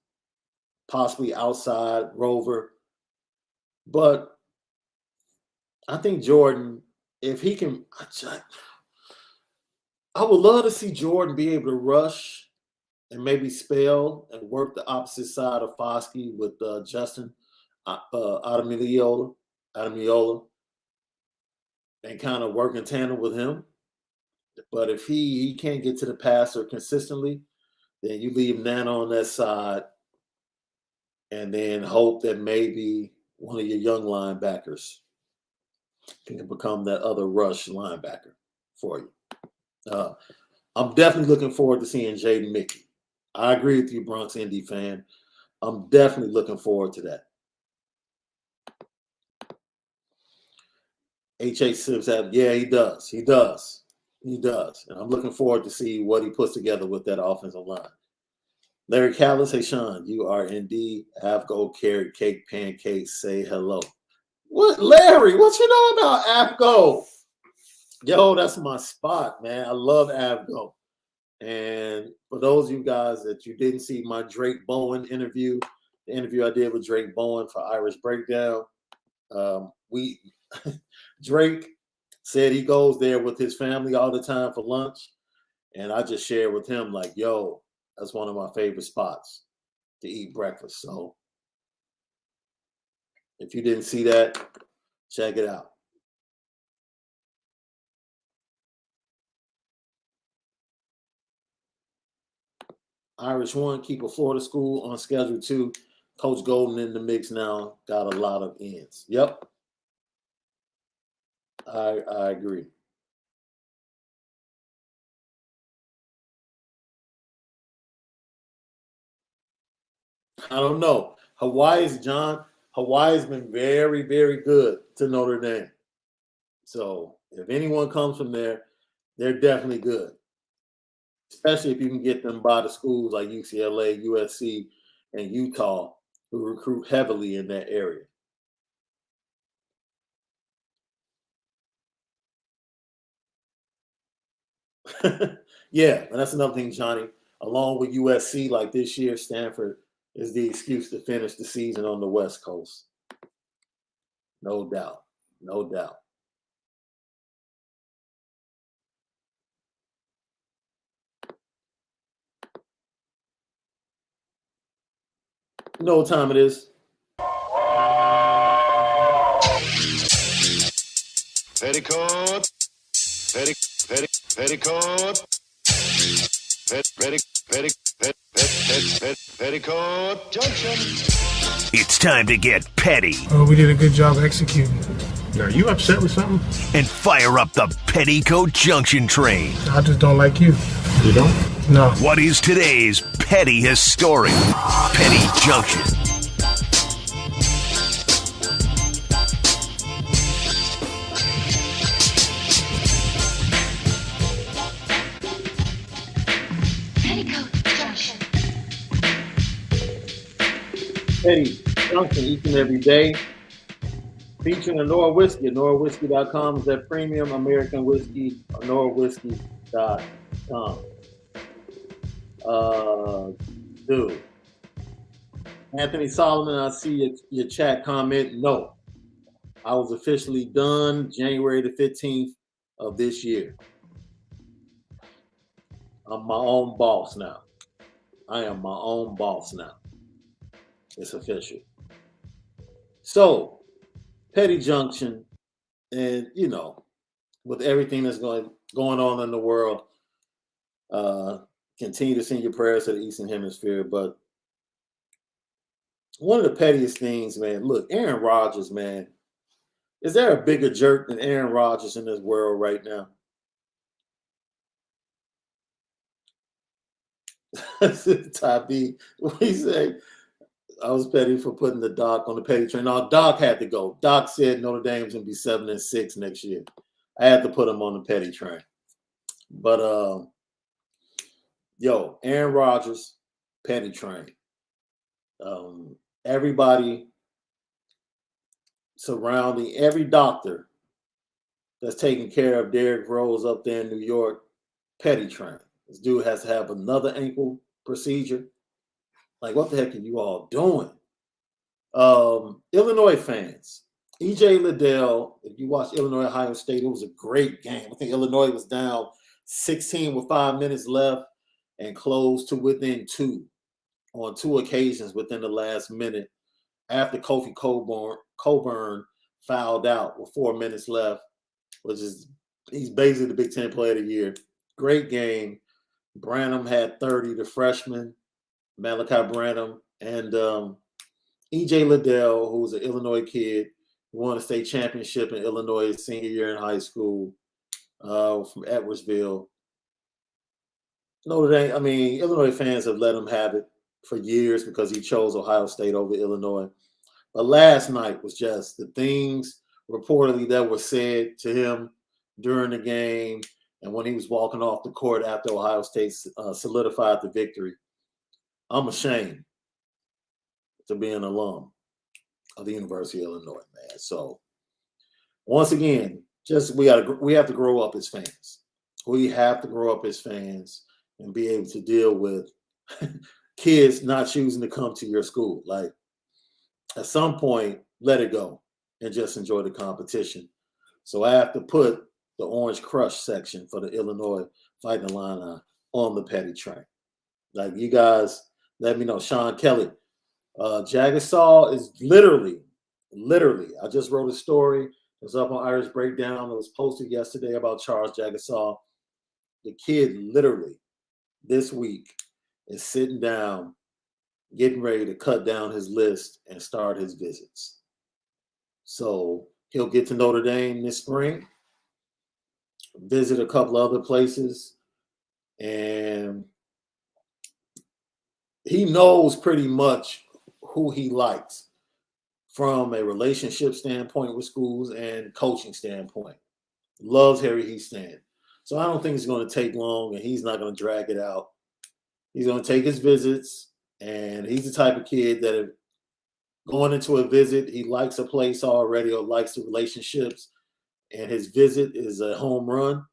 possibly outside, rover. But I think Jordan, if he can, I would love to see Jordan be able to rush and maybe spell and work the opposite side of Foskey with Justin Adamiola, and kind of work in tandem with him. But if he can't get to the passer consistently, then you leave Nana on that side and then hope that maybe one of your young linebackers can become that other rush linebacker for you. I'm definitely looking forward to seeing Jaden Mickey. I agree with you, Bronx Indy fan. I'm definitely looking forward to that. H.A. Sims said, yeah, he does. He does. And I'm looking forward to see what he puts together with that offensive line. Larry Callis, hey, Shaun, you are indeed Avgo carrot cake pancakes. Say hello. What, Larry? What you know about Avgo? Yo, that's my spot, man. I love Avgo. And for those of you guys that you didn't see my Drake Bowen interview, the interview I did with Drake Bowen for Irish Breakdown, Drake said he goes there with his family all the time for lunch. And I just shared with him like, yo, that's one of my favorite spots to eat breakfast. So if you didn't see that, check it out. Irish One, keep a Florida school on schedule too. Coach Golden in the mix now, got a lot of ends. Yep. I agree. I don't know. Hawaii's been very, very good to Notre Dame. So if anyone comes from there, they're definitely good. Especially if you can get them by the schools like UCLA, USC, and Utah, who recruit heavily in that area. Yeah, and that's another thing, Johnny. Along with USC, like this year, Stanford is the excuse to finish the season on the West Coast. No doubt. No doubt. You know what time it is? Petticoat. Petticoat. Petticoat Junction. It's time to get petty. Oh, we did a good job executing. Are you upset with something? And fire up the Petticoat Junction train. I just don't like you. You don't? No. What is today's pettiest story? Petty Junction. Petty Junction each and every day. Featuring Onora Whisky. OnoraWhisky.com is that premium American whiskey. OnoraWhisky.com. Dude. Anthony Solomon, I see your chat comment. No. I was officially done January the 15th of this year. I'm my own boss now. I am my own boss now. It's official. So, Petty Junction, and with everything that's going on in the world, continue to send your prayers to the Eastern Hemisphere. But one of the pettiest things, man, look, Aaron Rodgers, man, is there a bigger jerk than Aaron Rodgers in this world right now? Ty B, what he say? I was petty for putting the Doc on the petty train. No, Doc had to go. Doc said Notre Dame's gonna be 7-6 next year. I had to put him on the petty train. But Aaron Rodgers, petty train. Everybody surrounding every doctor that's taking care of Derrick Rose up there in New York, petty train. This dude has to have another ankle procedure. Like, what the heck are you all doing? Illinois fans, E.J. Liddell, if you watch Illinois Ohio State, it was a great game. I think Illinois was down 16 with 5 minutes left and closed to within 2 on 2 occasions within the last minute after Kofi Coburn fouled out with 4 minutes left, he's basically the Big Ten Player of the Year. Great game. Branham had 30, the freshman, Malik Branham, and E.J. Liddell, who was an Illinois kid, who won a state championship in Illinois his senior year in high school from Edwardsville. Notre Dame, Illinois fans have let him have it for years because he chose Ohio State over Illinois. But last night was just the things reportedly that were said to him during the game and when he was walking off the court after Ohio State solidified the victory. I'm ashamed to be an alum of the University of Illinois, man. So once again, we have to grow up as fans. We have to grow up as fans and be able to deal with kids not choosing to come to your school. Like, at some point, let it go and just enjoy the competition. So I have to put the Orange Crush section for the Illinois Fighting Illini on the petty train. Like, you guys, let me know. Sean Kelly, Jagasol is literally, I just wrote a story. It was up on Irish Breakdown. It was posted yesterday about Charles Jagasol. The kid literally this week is sitting down, getting ready to cut down his list and start his visits. So he'll get to Notre Dame this spring, visit a couple other places, and he knows pretty much who he likes from a relationship standpoint with schools and coaching standpoint. Loves Harry Heastand. So I don't think it's going to take long, and he's not going to drag it out. He's going to take his visits, and he's the type of kid that if going into a visit, he likes a place already or likes the relationships, and his visit is a home run,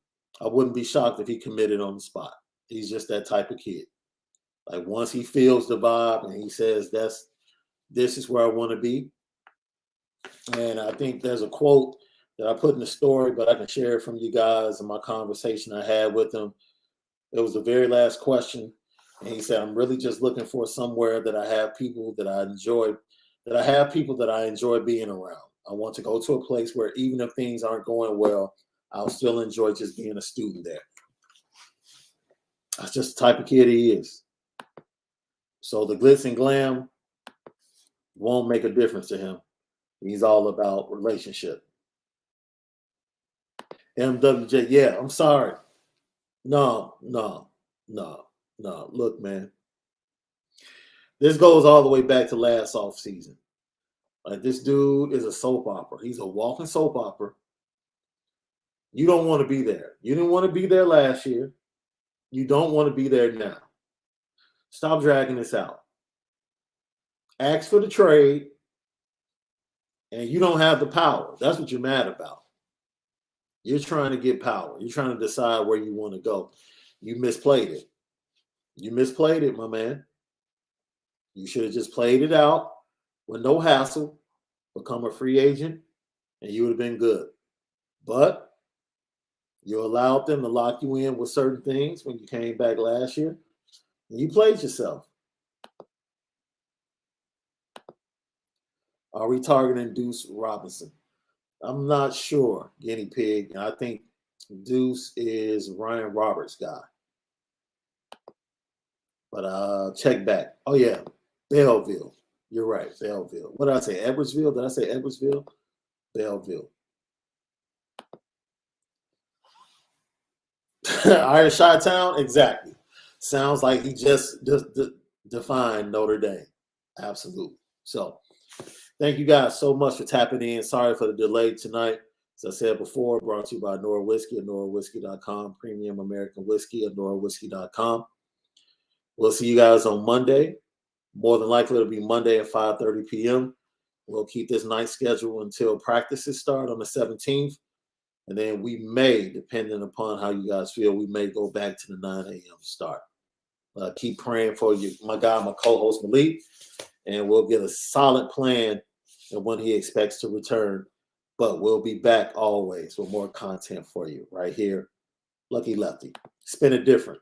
I wouldn't be shocked if he committed on the spot. He's just that type of kid. Like, once he feels the vibe and he says, this is where I want to be. And I think there's a quote that I put in the story, but I can share it from you guys in my conversation I had with him. It was the very last question. And he said, I'm really just looking for somewhere that I have people that I enjoy being around. I want to go to a place where even if things aren't going well, I'll still enjoy just being a student there. That's just the type of kid he is. So the glitz and glam won't make a difference to him. He's all about relationship. MWJ, yeah, I'm sorry. No. Look, man. This goes all the way back to last offseason. Like, this dude is a soap opera. He's a walking soap opera. You don't want to be there. You didn't want to be there last year. You don't want to be there now. Stop dragging this out. ask for the trade, and you don't have the power. That's what you're mad about. You're trying to get power. You're trying to decide where you want to go. You misplayed it. You misplayed it, my man. You should have just played it out with no hassle, become a free agent, and you would have been good. But you allowed them to lock you in with certain things when you came back last year, and you played yourself. Are we targeting Deuce Robinson? I'm not sure, Guinea Pig. I think Deuce is Ryan Roberts' guy. But check back. Oh, yeah, Belleville. You're right, Belleville. What did I say, Edwardsville? Did I say Edwardsville? Belleville. Irish Chi-Town? Exactly. Sounds like he just defined Notre Dame. Absolutely. So, thank you guys so much for tapping in. Sorry for the delay tonight. As I said before, brought to you by Onora Whisky, OnoraWhisky.com, Premium American Whiskey, OnoraWhisky.com. We'll see you guys on Monday. More than likely, it'll be Monday at 5:30 p.m. We'll keep this night schedule until practices start on the 17th. And then we may, depending upon how you guys feel, we may go back to the 9 a.m. start. Keep praying for you, my guy, my co-host Malik, and we'll get a solid plan of when he expects to return. But we'll be back always with more content for you right here. Lucky Lefty. Spin it different.